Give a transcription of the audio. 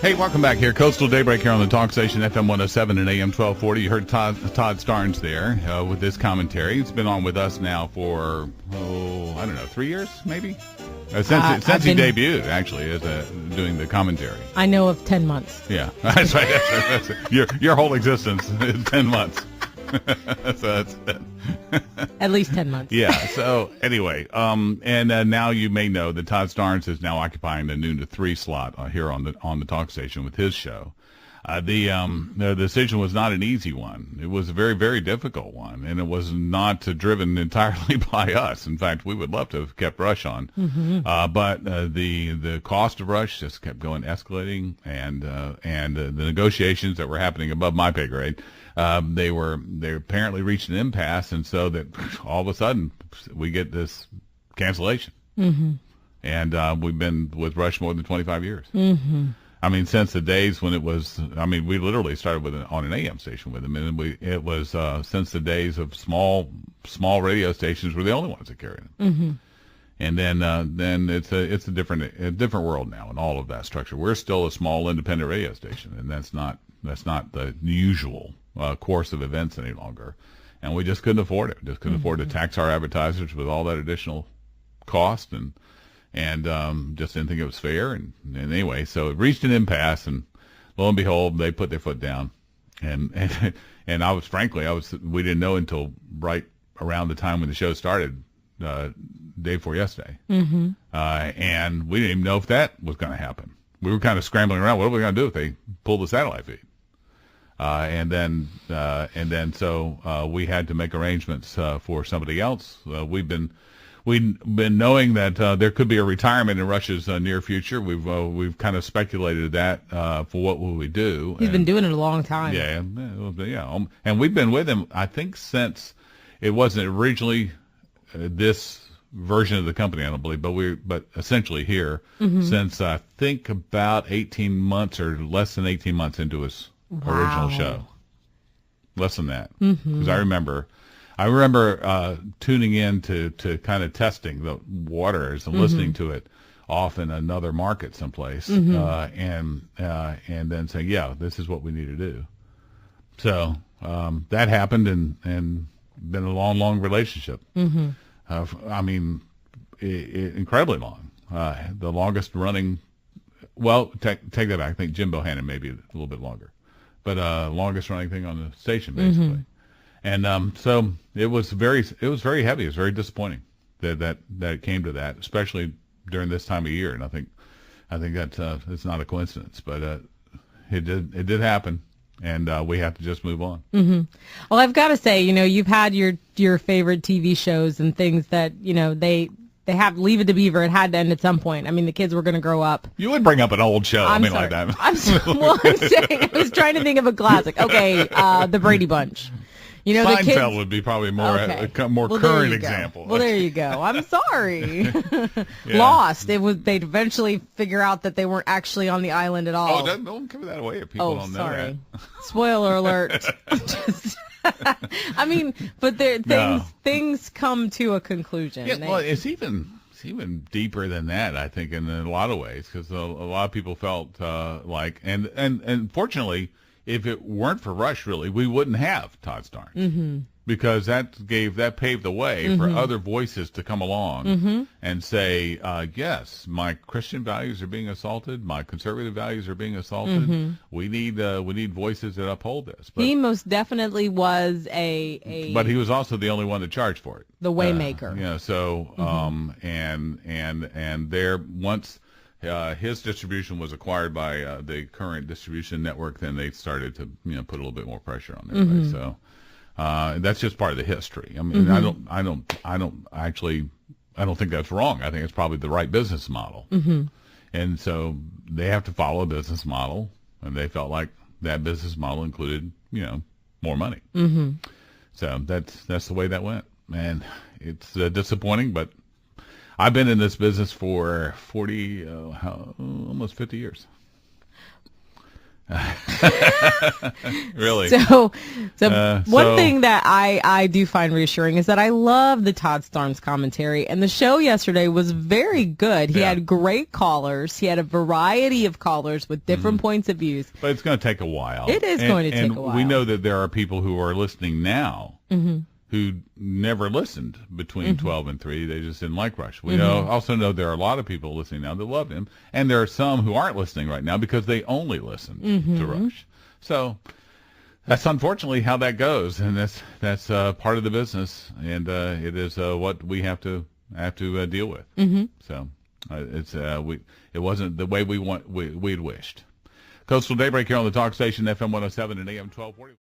Hey, welcome back here. Coastal Daybreak here on the TalkStation, FM 107 and AM 1240. You heard Todd Starnes there with this commentary. He's been on with us now for, 3 years, maybe? Since he debuted, actually, as doing the commentary. I know of 10 months. Yeah, that's right. That's your whole existence is 10 months. So that's it. At least 10 months. Yeah. So anyway, and now you may know that Todd Starnes is now occupying the noon to 3 slot here on the talk station with his show. The decision was not an easy one. It was a very, very difficult one, and it was not driven entirely by us. In fact, we would love to have kept Rush on, but the cost of Rush just kept escalating, and the negotiations that were happening above my pay grade, they apparently reached an impasse, and so that all of a sudden we get this cancellation, and we've been with Rush more than 25 years. I mean, since the days when it was, we literally started on an AM station with them, and it was since the days of small radio stations were the only ones that carried them. And then it's a different world now in all of that structure. We're still a small independent radio station, and that's not the usual course of events any longer. And we just couldn't afford it. Just couldn't afford to tax our advertisers with all that additional cost, and just didn't think it was fair. And anyway, so it reached an impasse, and lo and behold, they put their foot down. And we didn't know until right around the time when the show started, day before yesterday. And we didn't even know if that was going to happen. We were kind of scrambling around. What are we going to do if they pull the satellite feed? And then we had to make arrangements for somebody else. We've been knowing that there could be a retirement in Rush's near future. We've kind of speculated that for what will we do. He's been doing it a long time. Yeah. And we've been with him, I think, since it wasn't originally this version of the company, I don't believe, but essentially here since I think about 18 months or less than 18 months into his original show. Less than that, because I remember tuning in to kind of testing the waters and listening to it off in another market someplace, and then saying, yeah, this is what we need to do. So that happened, and been a long relationship. Incredibly long. The longest running. Well, take that back. I think Jim Bohannon maybe a little bit longer, but longest running thing on the station basically. And so it was very heavy. It was very disappointing that it came to that, especially during this time of year. And I think that it's not a coincidence, but it did happen, and we have to just move on. Well, I've got to say, you've had your favorite TV shows and things that they have Leave It to Beaver. It had to end at some point. I mean, the kids were going to grow up. You would bring up an old show. Sorry. Like that. I'm saying, I was trying to think of a classic. Okay, The Brady Bunch. Seinfeld the kids would be probably more well, current example. Well, there you go. I'm sorry. Lost. They'd eventually figure out that they weren't actually on the island at all. Oh, don't give that away if people don't know that. Spoiler alert. But things come to a conclusion. Yeah, well, it's even deeper than that, I think, in a lot of ways, because a lot of people felt and fortunately, if it weren't for Rush, really, we wouldn't have Todd Starnes, because that paved the way for other voices to come along and say, yes, my Christian values are being assaulted, my conservative values are being assaulted. We need voices that uphold this. But he most definitely was but he was also the only one that charged for it, the waymaker. And there once. His distribution was acquired by the current distribution network. Then they started to put a little bit more pressure on everybody. So that's just part of the history. I mean, I don't think that's wrong. I think it's probably the right business model. And so they have to follow a business model, and they felt like that business model included more money. So that's the way that went, and it's disappointing, but. I've been in this business for almost 50 years. Really? So one thing that I do find reassuring is that I love the Todd Starnes commentary, and the show yesterday was very good. He had great callers. He had a variety of callers with different points of views. But it's going to take a while. It is going to take a while. We know that there are people who are listening now who never listened between 12 and 3. They just didn't like Rush. We also know there are a lot of people listening now that love him, and there are some who aren't listening right now because they only listened to Rush. So that's unfortunately how that goes, and that's part of the business, and it is what we have to deal with. So it wasn't the way we'd wished. Coastal Daybreak here on the Talk Station, FM 107 and AM 1240.